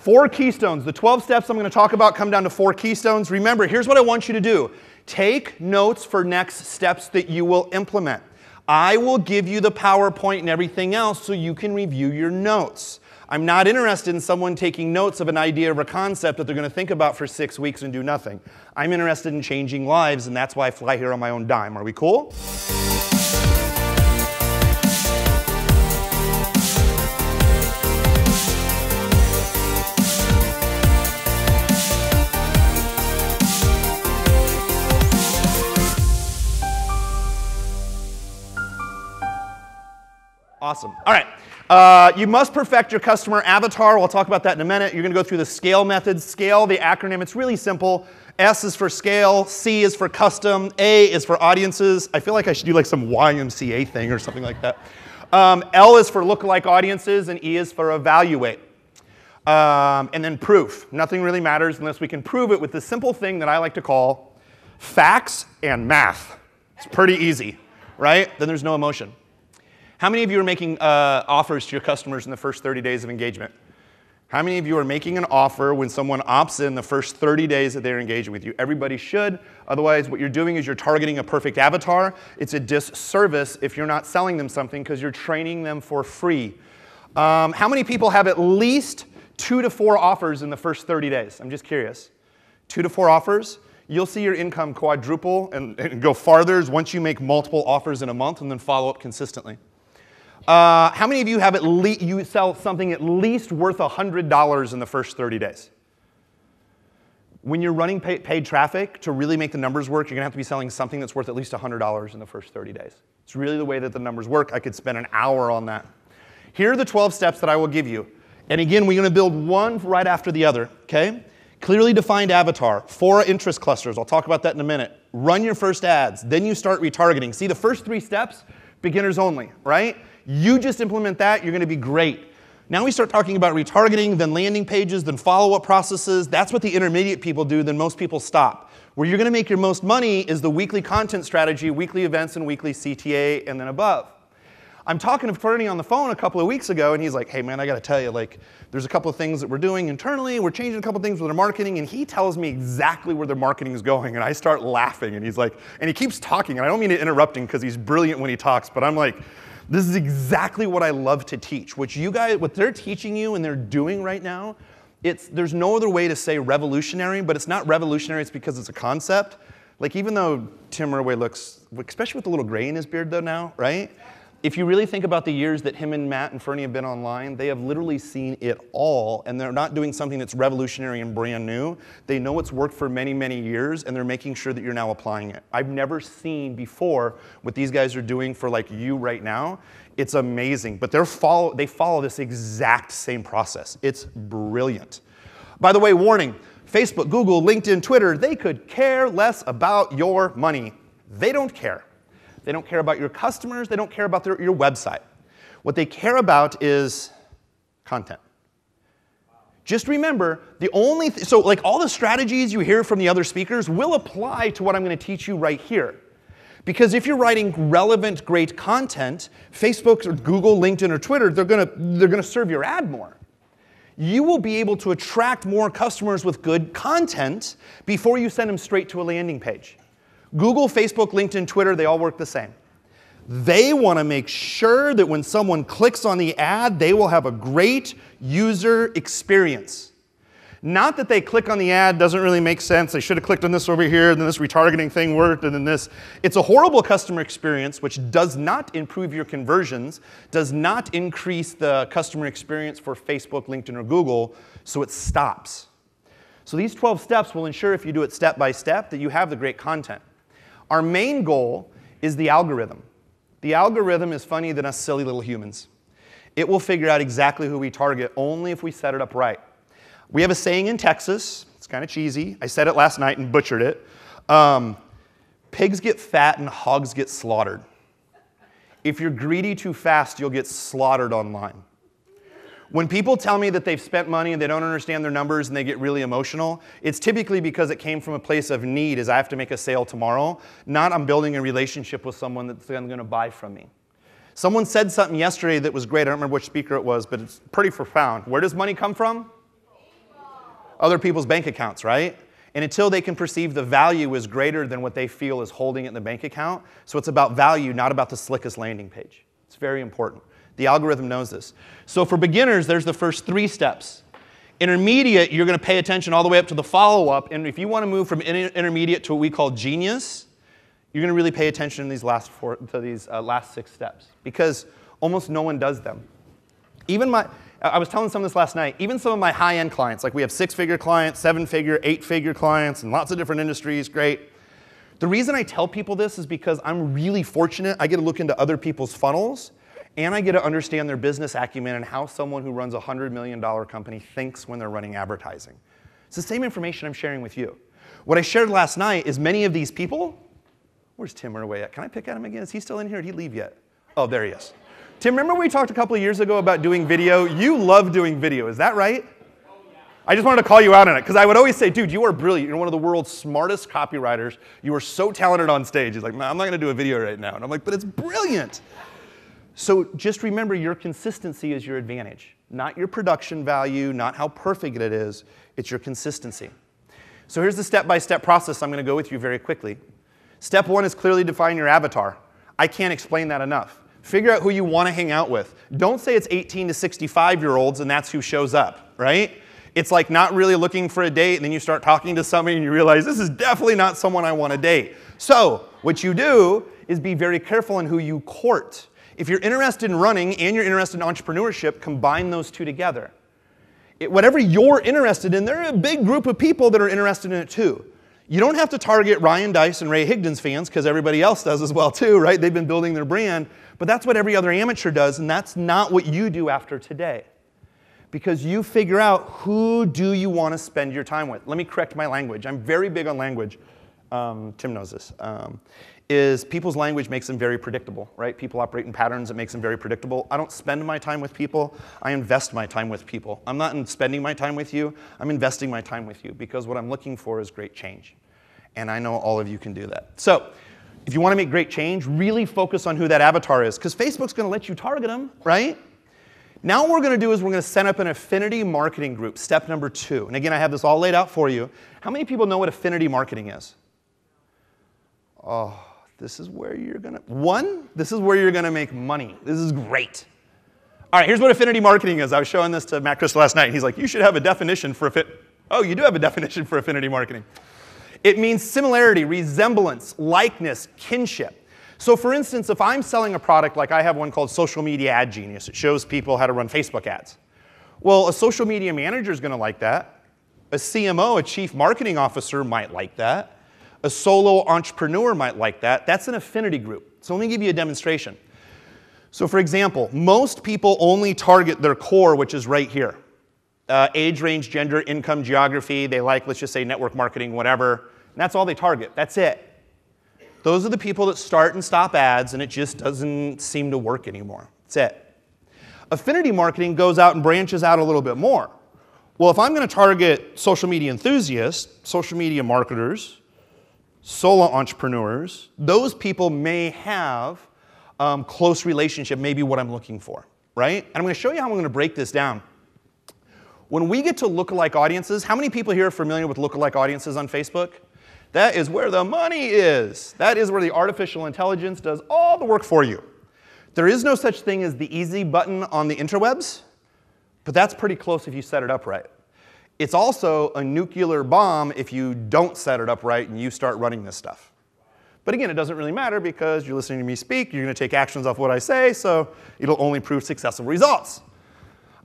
4 keystones. The 12 steps I'm going to talk about come down to 4 keystones. Remember, here's what I want you to do. Take notes for next steps that you will implement. I will give you the PowerPoint and everything else so you can review your notes. I'm not interested in someone taking notes of an idea or a concept that they're going to think about for 6 weeks and do nothing. I'm interested in changing lives, and that's why I fly here on my own dime. Are we cool? Awesome. All right. You must perfect your customer avatar. We'll talk about that in a minute. You're going to go through the SCALE method. SCALE, the acronym, it's really simple. S is for scale, C is for custom, A is for audiences. I feel like I should do like some YMCA thing or something like that. L is for lookalike audiences, and E is for evaluate. And then proof. Nothing really matters unless we can prove it with the simple thing that I like to call facts and math. It's pretty easy, right? Then there's no emotion. How many of you are making offers to your customers in the first 30 days of engagement? How many of you are making an offer when someone opts in the first 30 days that they're engaging with you? Everybody should. Otherwise, what you're doing is you're targeting a perfect avatar. It's a disservice if you're not selling them something because you're training them for free. How many people have at least 2 to 4 offers in the first 30 days? I'm just curious. 2 to 4 offers? You'll see your income quadruple and go farther once you make multiple offers in a month and then follow up consistently. How many of you have you sell something at least worth $100 in the first 30 days? When you're running paid traffic, to really make the numbers work, you're going to have to be selling something that's worth at least $100 in the first 30 days. It's really the way that the numbers work. I could spend an hour on that. Here are the 12 steps that I will give you. And again, we're going to build one right after the other, okay? Clearly defined avatar, 4 interest clusters. I'll talk about that in a minute. Run your first ads. Then you start retargeting. See, the first 3 steps, beginners only, right? You just implement that, you're going to be great. Now we start talking about retargeting, then landing pages, then follow-up processes. That's what the intermediate people do, then most people stop. Where you're going to make your most money is the weekly content strategy, weekly events, and weekly CTA, and then above. I'm talking to Fernie on the phone a couple of weeks ago, and he's like, hey man, I got to tell you, like, there's a couple of things that we're doing internally, we're changing a couple of things with our marketing, and he tells me exactly where their marketing is going, and I start laughing, and he's like, and he keeps talking, and I don't mean to interrupt him because he's brilliant when he talks, but I'm like, this is exactly what I love to teach. What they're teaching you and they're doing right now, there's no other way to say revolutionary, but it's not revolutionary, it's because it's a concept. Like even though Tim Irway looks, especially with the little gray in his beard though now, right? If you really think about the years that him and Matt and Fernie have been online, they have literally seen it all, and they're not doing something that's revolutionary and brand new. They know it's worked for many, many years, and they're making sure that you're now applying it. I've never seen before what these guys are doing for like you right now. It's amazing, but they follow this exact same process. It's brilliant. By the way, warning, Facebook, Google, LinkedIn, Twitter, they could care less about your money. They don't care. They don't care about your customers. They don't care about your website. What they care about is content. Just remember, so like all the strategies you hear from the other speakers will apply to what I'm going to teach you right here. Because if you're writing relevant, great content, Facebook or Google, LinkedIn, or Twitter, they're going to serve your ad more. You will be able to attract more customers with good content before you send them straight to a landing page. Google, Facebook, LinkedIn, Twitter, they all work the same. They want to make sure that when someone clicks on the ad, they will have a great user experience. Not that they click on the ad, doesn't really make sense. They should have clicked on this over here, then this retargeting thing worked, and then this. It's a horrible customer experience, which does not improve your conversions, does not increase the customer experience for Facebook, LinkedIn, or Google, so it stops. So these 12 steps will ensure, if you do it step by step, that you have the great content. Our main goal is the algorithm. The algorithm is funny than us silly little humans. It will figure out exactly who we target only if we set it up right. We have a saying in Texas, it's kind of cheesy. I said it last night and butchered it. Pigs get fat and hogs get slaughtered. If you're greedy too fast, you'll get slaughtered online. When people tell me that they've spent money and they don't understand their numbers and they get really emotional, it's typically because it came from a place of need, as I have to make a sale tomorrow, not I'm building a relationship with someone that's going to buy from me. Someone said something yesterday that was great. I don't remember which speaker it was, but it's pretty profound. Where does money come from? Other people's bank accounts, right? And until they can perceive the value is greater than what they feel is holding it in the bank account. So it's about value, not about the slickest landing page. It's very important. The algorithm knows this. So for beginners, there's the first 3 steps. Intermediate, you're going to pay attention all the way up to the follow-up. And if you want to move from intermediate to what we call genius, you're going to really pay attention to these last 6 steps. Because almost no one does them. I was telling someone this last night, even some of my high-end clients, like we have 6-figure clients, 7-figure, 8-figure clients, and lots of different industries, great. The reason I tell people this is because I'm really fortunate. I get to look into other people's funnels, and I get to understand their business acumen and how someone who runs a $100 million company thinks when they're running advertising. It's the same information I'm sharing with you. What I shared last night is many of these people, where's Tim Irway at? Can I pick at him again? Is he still in here? Did he leave yet? Oh, there he is. Tim, remember we talked a couple of years ago about doing video? You love doing video, is that right? Oh, yeah. I just wanted to call you out on it, because I would always say, dude, you are brilliant. You're one of the world's smartest copywriters. You are so talented on stage. He's like, man, I'm not going to do a video right now. And I'm like, but it's brilliant. So just remember, your consistency is your advantage. Not your production value, not how perfect it is. It's your consistency. So here's the step-by-step process I'm going to go with you very quickly. Step 1 is clearly define your avatar. I can't explain that enough. Figure out who you want to hang out with. Don't say it's 18 to 65-year-olds and that's who shows up, right? It's like not really looking for a date, and then you start talking to somebody and you realize this is definitely not someone I want to date. So what you do is be very careful in who you court. If you're interested in running and you're interested in entrepreneurship, combine those two together. Whatever you're interested in, there are a big group of people that are interested in it too. You don't have to target Ryan Dice and Ray Higdon's fans, because everybody else does as well too, right? They've been building their brand. But that's what every other amateur does, and that's not what you do after today. Because you figure out who do you want to spend your time with. Let me correct my language. I'm very big on language. Tim knows this. Is people's language makes them very predictable, right? People operate in patterns that makes them very predictable. I don't spend my time with people. I invest my time with people. I'm not spending my time with you. I'm investing my time with you, because what I'm looking for is great change. And I know all of you can do that. So if you want to make great change, really focus on who that avatar is, because Facebook's going to let you target them, right? Now what we're going to do is we're going to set up an affinity marketing group, step number 2. And again, I have this all laid out for you. How many people know what affinity marketing is? Oh, this is where you're going to, this is where you're going to make money. This is great. All right, here's what affinity marketing is. I was showing this to Matt Chris last night. He's like, you should have a definition for Oh, you do have a definition for affinity marketing. It means similarity, resemblance, likeness, kinship. So for instance, if I'm selling a product, like I have one called Social Media Ad Genius, it shows people how to run Facebook ads. Well, a social media manager is going to like that. A CMO, a chief marketing officer, might like that. A solo entrepreneur might like that. That's an affinity group. So let me give you a demonstration. So for example, most people only target their core, which is right here. Age range, gender, income, geography. They like, let's just say, network marketing, whatever. And that's all they target. That's it. Those are the people that start and stop ads, and it just doesn't seem to work anymore. That's it. Affinity marketing goes out and branches out a little bit more. Well, if I'm going to target social media enthusiasts, social media marketers, solo entrepreneurs, those people may have close relationship, maybe what I'm looking for, right? And I'm going to show you how I'm going to break this down. When we get to lookalike audiences, how many people here are familiar with lookalike audiences on Facebook? That is where the money is. That is where the artificial intelligence does all the work for you. There is no such thing as the easy button on the interwebs, but that's pretty close if you set it up right. It's also a nuclear bomb if you don't set it up right and you start running this stuff. But again, it doesn't really matter because you're listening to me speak, you're going to take actions off what I say, so it'll only prove successful results.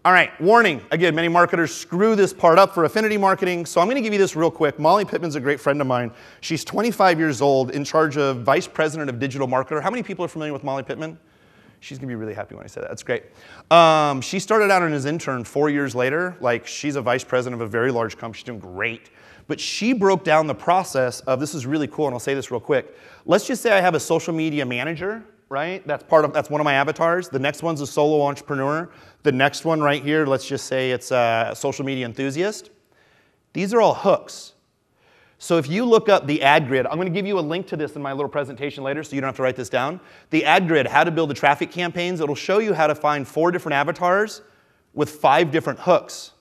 All right, warning. Again, many marketers screw this part up for affinity marketing, so I'm going to give you this real quick. Molly Pittman's a great friend of mine. She's 25 years old, in charge of vice president of digital marketer. How many people are familiar with Molly Pittman? She's going to be really happy when I say that. That's great. She started out as an intern 4 years later. Like, she's a vice president of a very large company. She's doing great. But she broke down the process of, this is really cool, and I'll say this real quick. Let's just say I have a social media manager, right? That's one of my avatars. The next one's a solo entrepreneur. The next one right here, let's just say it's a social media enthusiast. These are all hooks. So if you look up the ad grid, I'm going to give you a link to this in my little presentation later so you don't have to write this down. The ad grid, how to build the traffic campaigns, it'll show you how to find 4 different avatars with 5 different hooks.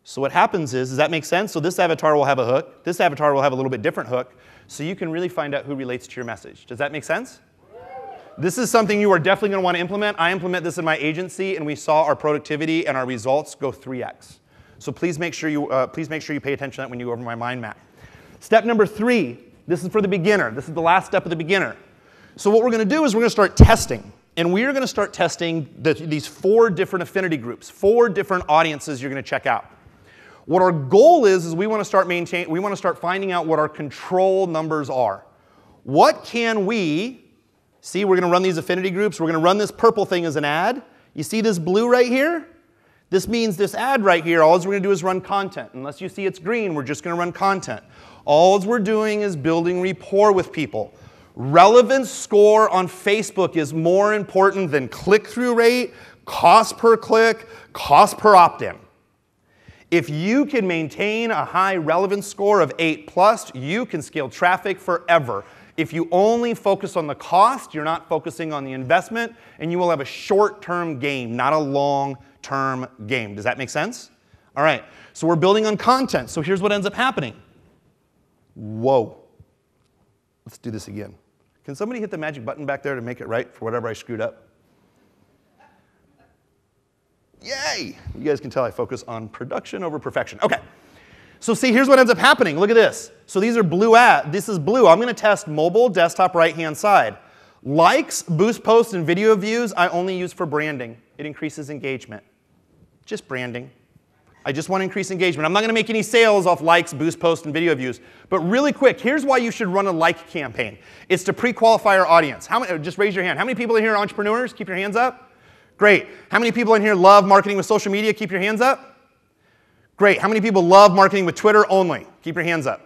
So what happens is, does that make sense? So this avatar will have a hook. This avatar will have a little bit different hook. So you can really find out who relates to your message. Does that make sense? This is something you are definitely going to want to implement. I implement this in my agency, and we saw our productivity and our results go 3x. So please make sure you pay attention to that when you go over my mind map. Step number 3, this is for the beginner. This is the last step of the beginner. So what we're going to do is we're going to start testing. And we are going to start testing these 4 different affinity groups, 4 different audiences you're going to check out. What our goal is we want to start finding out what our control numbers are. What can we see? We're going to run these affinity groups. We're going to run this purple thing as an ad. You see this blue right here? This means this ad right here, all we're going to do is run content. Unless you see it's green, we're just going to run content. All we're doing is building rapport with people. Relevance score on Facebook is more important than click-through rate, cost per click, cost per opt-in. If you can maintain a high relevance score of 8+, you can scale traffic forever. If you only focus on the cost, you're not focusing on the investment, and you will have a short-term gain, not a long-term game. Does that make sense? All right, so we're building on content. So here's what ends up happening. Whoa. Let's do this again. Can somebody hit the magic button back there to make it right for whatever I screwed up? Yay! You guys can tell I focus on production over perfection. Okay. So see, here's what ends up happening. Look at this. So these are blue ads. This is blue. I'm going to test mobile, desktop, right-hand side. Likes, boost posts, and video views, I only use for branding. It increases engagement. Just branding. I just want to increase engagement. I'm not going to make any sales off likes, boost posts, and video views. But really quick, here's why you should run a like campaign. It's to pre-qualify our audience. Just raise your hand. How many people in here are entrepreneurs? Keep your hands up. Great. How many people in here love marketing with social media? Keep your hands up. Great. How many people love marketing with Twitter only? Keep your hands up.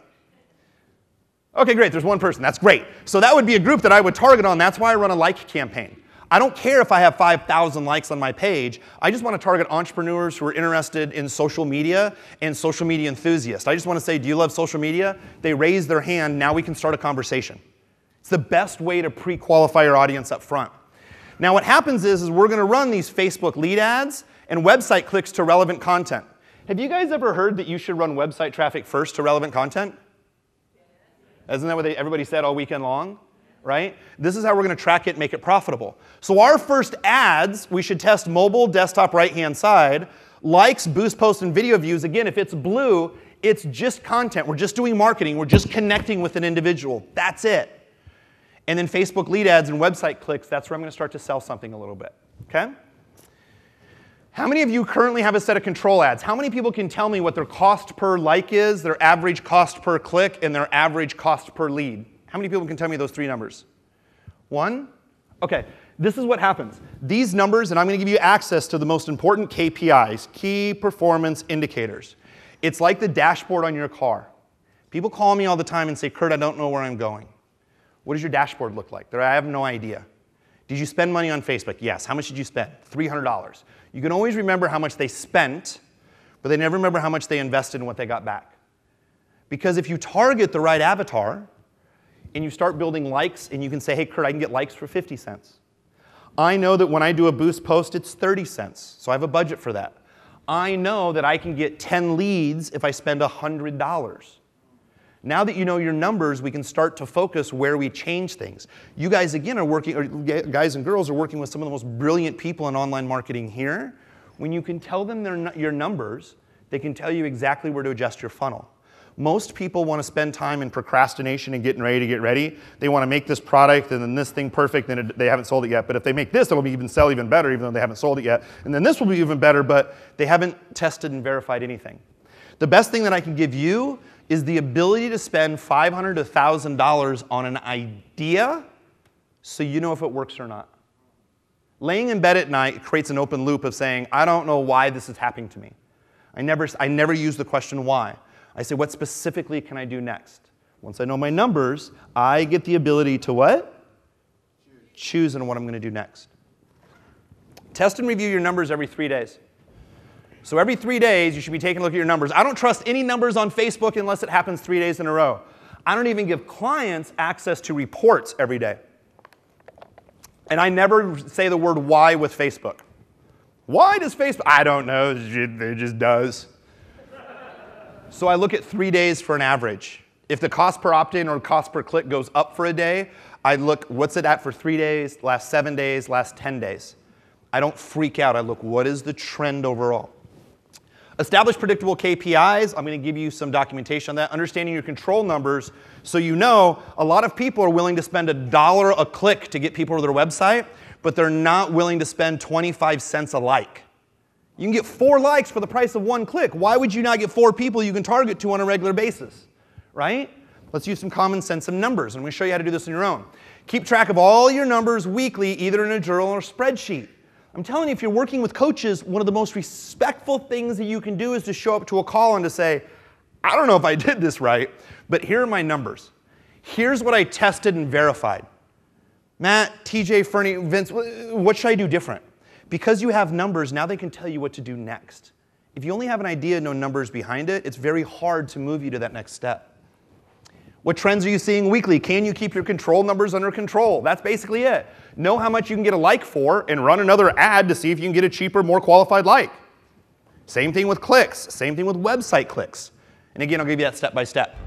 Okay, great. There's one person. That's great. So that would be a group that I would target on. That's why I run a like campaign. I don't care if I have 5,000 likes on my page. I just want to target entrepreneurs who are interested in social media and social media enthusiasts. I just want to say, do you love social media? They raise their hand. Now we can start a conversation. It's the best way to pre-qualify your audience up front. Now what happens is we're going to run these Facebook lead ads and website clicks to relevant content. Have you guys ever heard that you should run website traffic first to relevant content? Isn't that what everybody said all weekend long? Right? This is how we're going to track it and make it profitable. So our first ads, we should test mobile, desktop, right-hand side. Likes, boost posts, and video views. Again, if it's blue, it's just content. We're just doing marketing. We're just connecting with an individual. That's it. And then Facebook lead ads and website clicks, that's where I'm going to start to sell something a little bit. Okay? How many of you currently have a set of control ads? How many people can tell me what their cost per like is, their average cost per click, and their average cost per lead? How many people can tell me those 3 numbers? 1? Okay, this is what happens. These numbers, and I'm going to give you access to the most important KPIs, key performance indicators. It's like the dashboard on your car. People call me all the time and say, Kurt, I don't know where I'm going. What does your dashboard look like? I have no idea. Did you spend money on Facebook? Yes. How much did you spend? $300. You can always remember how much they spent, but they never remember how much they invested and what they got back. Because if you target the right avatar, and you start building likes, and you can say, hey, Kurt, I can get likes for 50 cents. I know that when I do a boost post, it's 30 cents, so I have a budget for that. I know that I can get 10 leads if I spend $100. Now that you know your numbers, we can start to focus where we change things. You guys, again, are working, or guys and girls are working with some of the most brilliant people in online marketing here. When you can tell them your numbers, they can tell you exactly where to adjust your funnel. Most people want to spend time in procrastination and getting ready to get ready. They want to make this product and then this thing perfect and they haven't sold it yet. But if they make this, it'll sell even better even though they haven't sold it yet. And then this will be even better, but they haven't tested and verified anything. The best thing that I can give you is the ability to spend $500 to $1,000 on an idea so you know if it works or not. Laying in bed at night creates an open loop of saying, I don't know why this is happening to me. I never use the question why. I say, what specifically can I do next? Once I know my numbers, I get the ability to what? Choose on what I'm going to do next. Test and review your numbers every 3 days. So every 3 days, you should be taking a look at your numbers. I don't trust any numbers on Facebook unless it happens 3 days in a row. I don't even give clients access to reports every day. And I never say the word why with Facebook. Why does Facebook? I don't know. It just does. So I look at 3 days for an average. If the cost per opt-in or cost per click goes up for a day, I look, what's it at for 3 days, last 7 days, last 10 days. I don't freak out. I look, what is the trend overall? Establish predictable KPIs. I'm going to give you some documentation on that. Understanding your control numbers so you know a lot of people are willing to spend $1 a click to get people to their website, but they're not willing to spend 25 cents a like. You can get 4 likes for the price of 1 click. Why would you not get 4 people you can target to on a regular basis? Right? Let's use some common sense, some numbers, and I'm going to show you how to do this on your own. Keep track of all your numbers weekly, either in a journal or spreadsheet. I'm telling you, if you're working with coaches, one of the most respectful things that you can do is to show up to a call and to say, I don't know if I did this right, but here are my numbers. Here's what I tested and verified. Matt, TJ, Fernie, Vince, what should I do different? Because you have numbers, now they can tell you what to do next. If you only have an idea, no numbers behind it, it's very hard to move you to that next step. What trends are you seeing weekly? Can you keep your control numbers under control? That's basically it. Know how much you can get a like for and run another ad to see if you can get a cheaper, more qualified like. Same thing with clicks. Same thing with website clicks. And again, I'll give you that step by step.